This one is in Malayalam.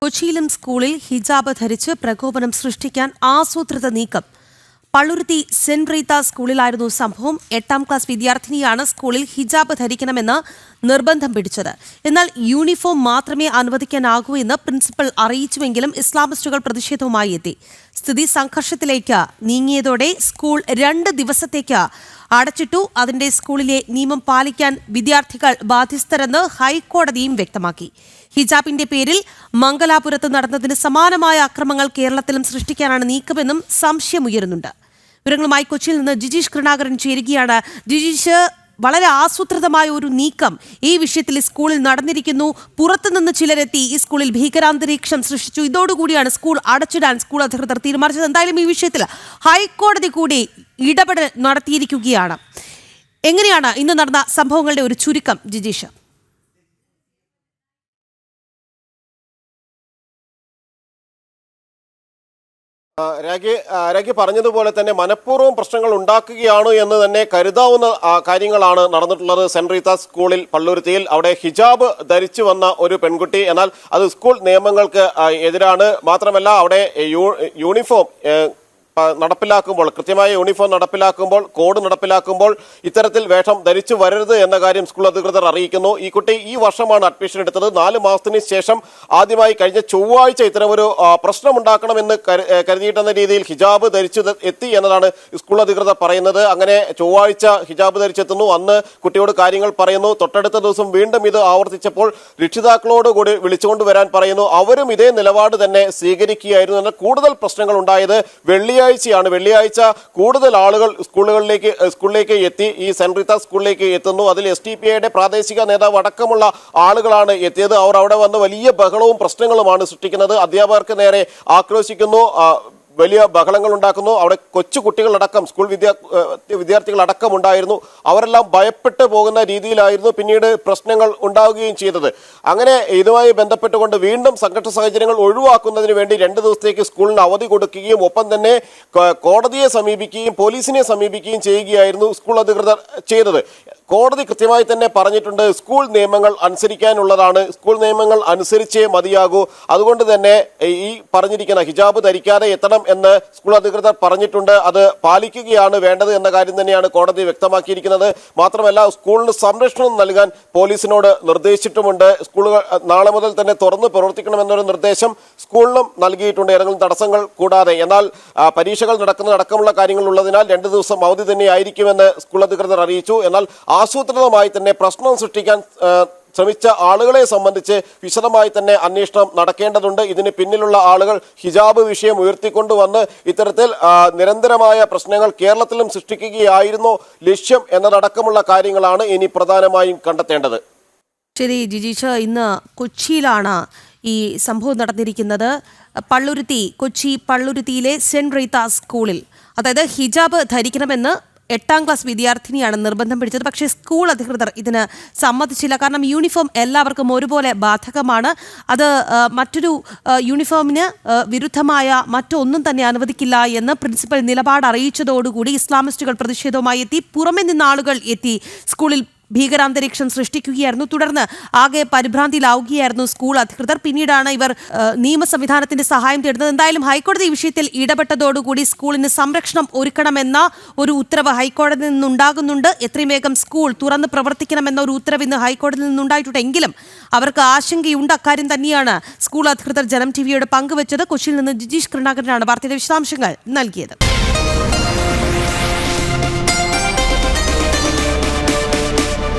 കൊച്ചിയിലും സ്കൂളിൽ ഹിജാബ് ധരിച്ച് പ്രകോപനം സൃഷ്ടിക്കാൻ ആസൂത്രിത നീക്കം. പള്ളുരുത്തി സെന്റ് റീത്ത സ്കൂളിലായിരുന്നു സംഭവം. 8ാം ക്ലാസ് വിദ്യാർത്ഥിനിയാണ് സ്കൂളിൽ ഹിജാബ് ധരിക്കണമെന്ന് നിർബന്ധം പിടിച്ചത്. എന്നാൽ യൂണിഫോം മാത്രമേ അനുവദിക്കാനാകൂ എന്ന് പ്രിൻസിപ്പൽ അറിയിച്ചുവെങ്കിലും ഇസ്ലാമിസ്റ്റുകൾ പ്രതിഷേധവുമായി എത്തി. സ്ഥിതി സംഘർഷത്തിലേക്ക് നീങ്ങിയതോടെ സ്കൂൾ 2 ദിവസത്തേക്ക് അടച്ചിട്ടു. അതിന്റെ സ്കൂളിലെ നിയമം പാലിക്കാൻ വിദ്യാർത്ഥികൾ ബാധ്യസ്ഥരെന്ന് ഹൈക്കോടതിയും വ്യക്തമാക്കി. ഹിജാബിന്റെ പേരിൽ മംഗലാപുരത്ത് നടന്നതിന് സമാനമായ അക്രമങ്ങൾ കേരളത്തിലും സൃഷ്ടിക്കാനാണ് നീക്കമെന്നും സംശയമുയരുന്നുണ്ട്. വിവരങ്ങളുമായി കൊച്ചിയിൽ നിന്ന് ജിജീഷ് കരുണാകരൻ ചേരുകയാണ്. ജിജീഷ്, വളരെ ആസൂത്രിതമായ ഒരു നീക്കം ഈ വിഷയത്തിൽ സ്കൂളിൽ നടന്നിരിക്കുന്നു. പുറത്തുനിന്ന് ചിലരെത്തി ഈ സ്കൂളിൽ ഭീകരാന്തരീക്ഷം സൃഷ്ടിച്ചു. ഇതോടുകൂടിയാണ് സ്കൂൾ അടച്ചിടാൻ സ്കൂൾ അധികൃതർ തീരുമാനിച്ചത്. എന്തായാലും ഈ വിഷയത്തിൽ ഹൈക്കോടതി കൂടി ഇടപെടൽ നടത്തിയിരിക്കുകയാണ്. എങ്ങനെയാണ് ഇന്ന് നടന്ന സംഭവങ്ങളുടെ ഒരു ചുരുക്കം, ജിജീഷ്? രാഖി പറഞ്ഞതുപോലെ തന്നെ മനഃപൂർവ്വം പ്രശ്നങ്ങൾ ഉണ്ടാക്കുകയാണ് എന്ന് തന്നെ കരുതാവുന്ന കാര്യങ്ങളാണ് നടന്നിട്ടുള്ളത്. സെന്റ് റീത്ത സ്കൂളിൽ പള്ളുരുത്തിയിൽ അവിടെ ഹിജാബ് ധരിച്ചു വന്ന ഒരു പെൺകുട്ടി, എന്നാൽ അത് സ്കൂൾ നിയമങ്ങൾക്ക് എതിരാണ്. മാത്രമല്ല അവിടെ യൂണിഫോം നടപ്പിലാക്കുമ്പോൾ, കൃത്യമായ യൂണിഫോം നടപ്പിലാക്കുമ്പോൾ, കോഡ് നടപ്പിലാക്കുമ്പോൾ ഇത്തരത്തിൽ വേഷം ധരിച്ചു വരരുത് എന്ന കാര്യം സ്കൂൾ അധികൃതർ അറിയിക്കുന്നു. ഈ കുട്ടി ഈ വർഷമാണ് അഡ്മിഷൻ എടുത്തത്. 4 മാസത്തിന് ശേഷം ആദ്യമായി കഴിഞ്ഞ ചൊവ്വാഴ്ച ഇത്തരമൊരു പ്രശ്നമുണ്ടാക്കണമെന്ന് കരുതിയിട്ടെന്ന രീതിയിൽ ഹിജാബ് ധരിച്ചു എത്തി എന്നതാണ് സ്കൂൾ അധികൃതർ പറയുന്നത്. അങ്ങനെ ചൊവ്വാഴ്ച ഹിജാബ് ധരിച്ചെത്തുന്നു. അന്ന് കുട്ടിയോട് കാര്യങ്ങൾ പറയുന്നു. തൊട്ടടുത്ത ദിവസം വീണ്ടും ഇത് ആവർത്തിച്ചപ്പോൾ രക്ഷിതാക്കളോട് കൂടി വിളിച്ചുകൊണ്ട് വരാൻ പറയുന്നു. അവരും ഇതേ നിലപാട് തന്നെ സ്വീകരിക്കുകയായിരുന്നു. എന്നാൽ കൂടുതൽ പ്രശ്നങ്ങൾ ഉണ്ടായത് വെള്ളിയാഴ്ച കൂടുതൽ ആളുകൾ സ്കൂളിലേക്ക് എത്തി. ഈ സെന്റ് റീത്ത സ്കൂളിലേക്ക് എത്തുന്നു. അതിൽ SDPIയുടെ പ്രാദേശിക നേതാവ് അടക്കമുള്ള ആളുകളാണ് എത്തിയത്. അവർ അവിടെ വന്ന് വലിയ ബഹളവും പ്രശ്നങ്ങളുമാണ് സൃഷ്ടിക്കുന്നത്. അധ്യാപകർക്ക് നേരെ ആക്രോശിക്കുന്നു, വലിയ ബഹളങ്ങൾ ഉണ്ടാക്കുന്നു. അവിടെ കൊച്ചു കുട്ടികളടക്കം, സ്കൂൾ വിദ്യാർത്ഥികളടക്കം ഉണ്ടായിരുന്നു. അവരെല്ലാം ഭയപ്പെട്ടു പോകുന്ന രീതിയിലായിരുന്നു പിന്നീട് പ്രശ്നങ്ങൾ ഉണ്ടാവുകയും ചെയ്തത്. അങ്ങനെ ഇതുമായി ബന്ധപ്പെട്ടുകൊണ്ട് വീണ്ടും സംഘർഷ സാഹചര്യങ്ങൾ ഒഴിവാക്കുന്നതിന് വേണ്ടി 2 ദിവസത്തേക്ക് സ്കൂളിന് അവധി കൊടുക്കുകയും ഒപ്പം തന്നെ കോടതിയെ സമീപിക്കുകയും പോലീസിനെ സമീപിക്കുകയും ചെയ്യുകയായിരുന്നു സ്കൂൾ അധികൃതർ ചെയ്തത്. കോടതി കൃത്യമായി തന്നെ പറഞ്ഞിട്ടുണ്ട്, സ്കൂൾ നിയമങ്ങൾ അനുസരിക്കാനുള്ളതാണ്, സ്കൂൾ നിയമങ്ങൾ അനുസരിച്ചേ മതിയാകൂ. അതുകൊണ്ട് തന്നെ ഈ പറഞ്ഞിരിക്കുന്ന ഹിജാബ് ധരിക്കാതെ എത്തണം എന്ന് സ്കൂൾ അധികൃതർ പറഞ്ഞിട്ടുണ്ട്. അത് പാലിക്കുകയാണ് വേണ്ടത് എന്ന കാര്യം തന്നെയാണ് കോടതി വ്യക്തമാക്കിയിരിക്കുന്നത്. മാത്രമല്ല സ്കൂളിന് സംരക്ഷണം നൽകാൻ പോലീസിനോട് നിർദ്ദേശിച്ചിട്ടുമുണ്ട്. സ്കൂളുകൾ നാളെ മുതൽ തന്നെ തുറന്ന് പ്രവർത്തിക്കണമെന്നൊരു നിർദ്ദേശം സ്കൂളിനും നൽകിയിട്ടുണ്ട്, ഏതെങ്കിലും തടസ്സങ്ങൾ കൂടാതെ. എന്നാൽ പരീക്ഷകൾ നടക്കുന്നതടക്കമുള്ള കാര്യങ്ങൾ ഉള്ളതിനാൽ 2 ദിവസം അവധി തന്നെയായിരിക്കുമെന്ന് സ്കൂൾ അധികൃതർ അറിയിച്ചു. എന്നാൽ ആസൂത്രിതമായി തന്നെ പ്രശ്നം സൃഷ്ടിക്കാൻ ശ്രമിച്ച ആളുകളെ സംബന്ധിച്ച് വിശദമായി തന്നെ അന്വേഷണം നടക്കേണ്ടതുണ്ട്. ഇതിന് പിന്നിലുള്ള ആളുകൾ ഹിജാബ് വിഷയം ഉയർത്തിക്കൊണ്ടുവന്ന് ഇത്തരത്തിൽ നിരന്തരമായ പ്രശ്നങ്ങൾ കേരളത്തിലും സൃഷ്ടിക്കുകയായിരുന്നോ ലക്ഷ്യം എന്നതടക്കമുള്ള കാര്യങ്ങളാണ് ഇനി പ്രധാനമായും കണ്ടെത്തേണ്ടത്. ശരി ജിജീഷ്, ഇന്ന് കൊച്ചിയിലാണ് ഈ സംഭവം നടന്നിരിക്കുന്നത്. കൊച്ചി പള്ളുരുത്തിയിലെ സെന്റ് റീത്ത സ്കൂളിൽ, അതായത് ഹിജാബ് ധരിക്കണമെന്ന് 8ാം ക്ലാസ് വിദ്യാർത്ഥിനിയാണ് നിർബന്ധം പിടിച്ചത്. പക്ഷേ സ്കൂൾ അധികൃതർ ഇതിന് സമ്മതിച്ചില്ല. കാരണം യൂണിഫോം എല്ലാവർക്കും ഒരുപോലെ ബാധകമാണ്. അത് മറ്റൊരു യൂണിഫോമിന് വിരുദ്ധമായ മറ്റൊന്നും തന്നെ അനുവദിക്കില്ല എന്ന് പ്രിൻസിപ്പൽ നിലപാട് അറിയിച്ചതോടുകൂടി ഇസ്ലാമിസ്റ്റുകൾ പ്രതിഷേധവുമായി എത്തി. പുറമെ നിന്ന് ആളുകൾ എത്തി സ്കൂളിൽ ഭീകരാന്തരീക്ഷം സൃഷ്ടിക്കുകയായിരുന്നു. തുടർന്ന് ആകെ പരിഭ്രാന്തിയിലാവുകയായിരുന്നു സ്കൂൾ അധികൃതർ. പിന്നീടാണ് ഇവർ നിയമ സംവിധാനത്തിന്റെ സഹായം തേടുന്നത്. എന്തായാലും ഹൈക്കോടതി ഈ വിഷയത്തിൽ ഇടപെട്ടതോടുകൂടി സ്കൂളിന് സംരക്ഷണം ഒരുക്കണമെന്ന ഒരു ഉത്തരവ് ഹൈക്കോടതിയിൽ നിന്നുണ്ടാകുന്നുണ്ട്. എത്രയും വേഗം സ്കൂൾ തുറന്ന് പ്രവർത്തിക്കണമെന്ന ഒരു ഉത്തരവ് ഇന്ന് ഹൈക്കോടതിയിൽ നിന്നുണ്ടായിട്ടുണ്ടെങ്കിലും അവർക്ക് ആശങ്കയുണ്ട്. അക്കാര്യം തന്നെയാണ് സ്കൂൾ അധികൃതർ ജനം ടിവിയോട് പങ്കുവച്ചത്. കൊച്ചിയിൽ നിന്ന് ജിജീഷ് കരുണാകരനാണ് വാർത്തയുടെ വിശദാംശങ്ങൾ നൽകിയത്.